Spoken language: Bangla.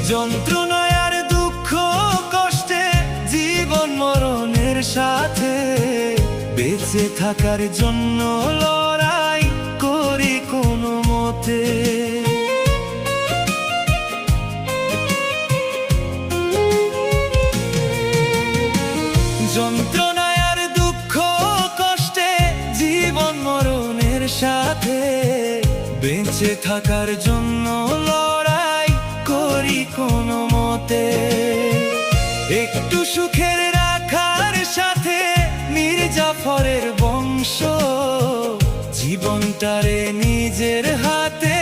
যন্ত্রণায় আর দুঃখ কষ্টে জীবন মরণের সাথে বেঁচে থাকার জন্য লড়াই করি কোনো মতে। যন্ত্রণায় আর দুঃখ কষ্টে জীবন মরণের সাথে বেঁচে থাকার জন্য লড়াই করি কোনো মতে। একটু সুখের রাখার সাথে মীর জাফরের বংশ জীবনটারে নিজের হাতে